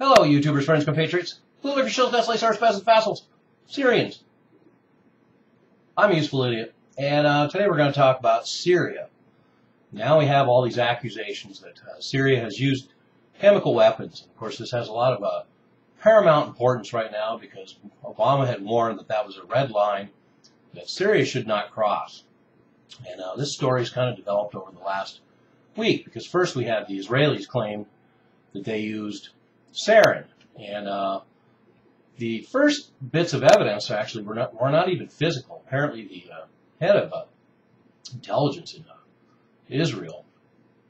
Hello, YouTubers, friends, compatriots, blue liver shills, Nestle, stars, and fossils, Syrians. I'm a useful idiot, and today we're going to talk about Syria. Now we have all these accusations that Syria has used chemical weapons. Of course, this has a lot of paramount importance right now because Obama had warned that that was a red line that Syria should not cross. And this story has kind of developed over the last week because first we had the Israelis claim that they used Sarin, and the first bits of evidence actually were not even physical. Apparently, the head of intelligence in Israel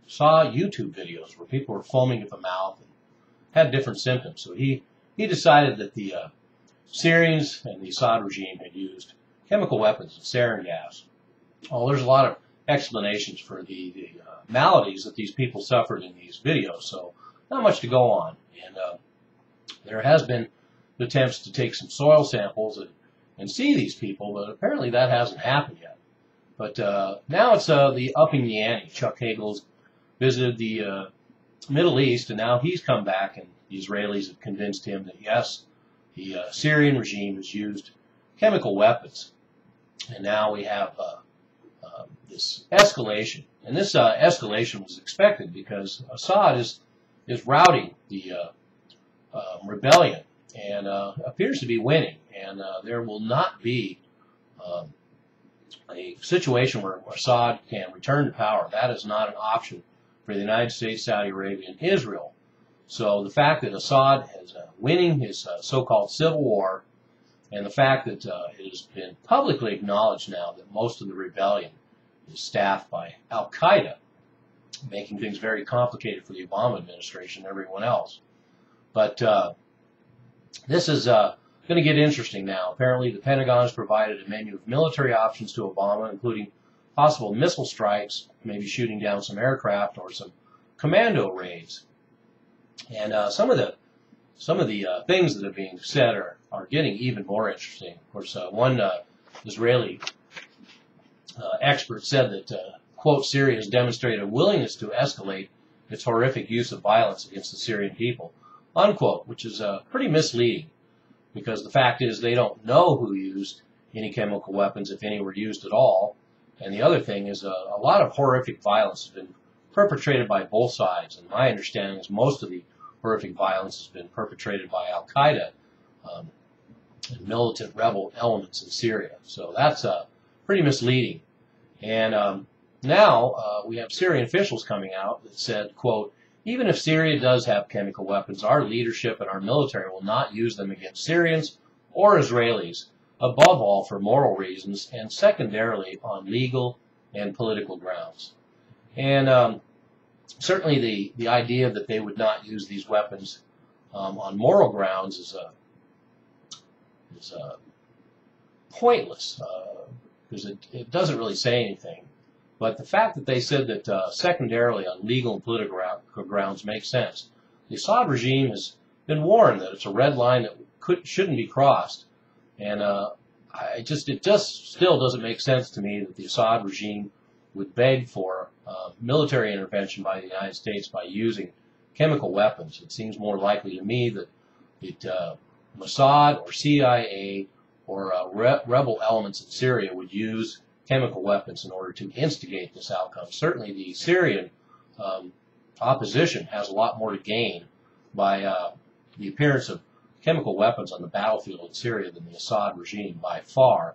saw YouTube videos where people were foaming at the mouth and had different symptoms. So he decided that the Syrians and the Assad regime had used chemical weapons and sarin gas. Well, there's a lot of explanations for the maladies that these people suffered in these videos, so not much to go on. And there has been attempts to take some soil samples and see these people, but apparently that hasn't happened yet. But now it's the upping the ante. Chuck Hagel's visited the Middle East, and now he's come back, and the Israelis have convinced him that, yes, the Syrian regime has used chemical weapons. And now we have this escalation. And this escalation was expected because Assad is routing the rebellion and appears to be winning. And there will not be a situation where Assad can return to power. That is not an option for the United States, Saudi Arabia, and Israel. So the fact that Assad is winning his so-called civil war, and the fact that it has been publicly acknowledged now that most of the rebellion is staffed by Al-Qaeda, making things very complicated for the Obama administration and everyone else. But this is going to get interesting now. Apparently, the Pentagon has provided a menu of military options to Obama, including possible missile strikes, maybe shooting down some aircraft or some commando raids. And some of the things that are being said are getting even more interesting. Of course, one Israeli expert said that, quote, Syria has demonstrated a willingness to escalate its horrific use of violence against the Syrian people, unquote, which is pretty misleading because the fact is they don't know who used any chemical weapons, if any were used at all. And the other thing is a lot of horrific violence has been perpetrated by both sides. And my understanding is most of the horrific violence has been perpetrated by Al-Qaeda and militant rebel elements in Syria. So that's pretty misleading. And now we have Syrian officials coming out that said, quote, even if Syria does have chemical weapons, our leadership and our military will not use them against Syrians or Israelis, above all for moral reasons and secondarily on legal and political grounds. And certainly the idea that they would not use these weapons on moral grounds is pointless because it doesn't really say anything. But the fact that they said that secondarily on legal and political grounds makes sense. The Assad regime has been warned that it's a red line that shouldn't be crossed. And it just still doesn't make sense to me that the Assad regime would beg for military intervention by the United States by using chemical weapons. It seems more likely to me that Mossad or CIA or rebel elements in Syria would use chemical weapons in order to instigate this outcome. Certainly the Syrian opposition has a lot more to gain by the appearance of chemical weapons on the battlefield in Syria than the Assad regime by far.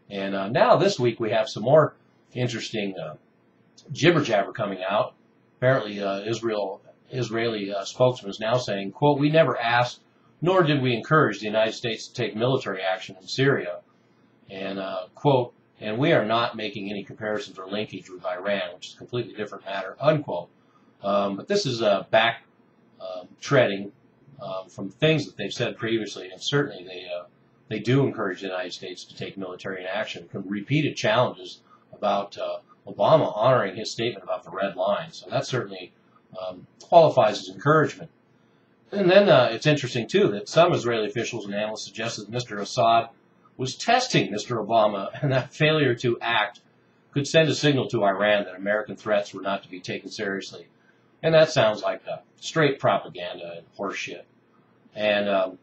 And now this week we have some more interesting jibber-jabber coming out. Apparently Israeli spokesman is now saying, quote, we never asked nor did we encourage the United States to take military action in Syria. And, quote, and we are not making any comparisons or linkage with Iran, which is a completely different matter, unquote. But this is back treading from things that they've said previously, and certainly they do encourage the United States to take military action from repeated challenges about Obama honoring his statement about the red line. So that certainly qualifies as encouragement. And then it's interesting, too, that some Israeli officials and analysts suggested that Mr. Assad was testing Mr. Obama, and that failure to act could send a signal to Iran that American threats were not to be taken seriously. And that sounds like straight propaganda and horseshit. And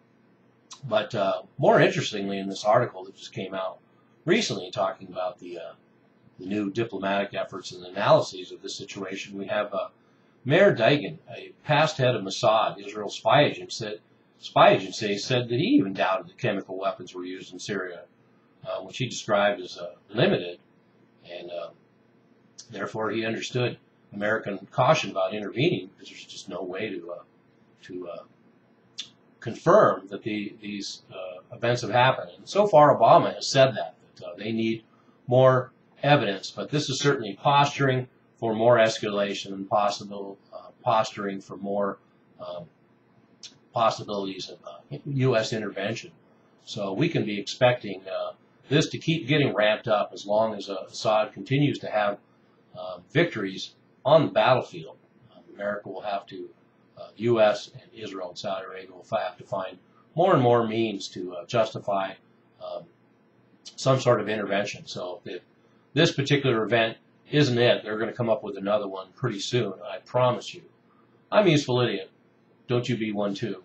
but more interestingly, in this article that just came out recently, talking about the new diplomatic efforts and analyses of this situation, we have Mayor Dagan, a past head of Mossad, Israel's spy agency, said that he even doubted that chemical weapons were used in Syria, which he described as limited, and therefore he understood American caution about intervening, because there's just no way to confirm that these events have happened. And so far, Obama has said that they need more evidence, but this is certainly posturing for more escalation and posturing for more possibilities of U.S. intervention. So we can be expecting this to keep getting ramped up as long as Assad continues to have victories on the battlefield. America will have to, U.S. and Israel and Saudi Arabia will have to find more and more means to justify some sort of intervention. So if this particular event isn't it, they're going to come up with another one pretty soon, I promise you. I'm a useful idiot. Don't you be one too.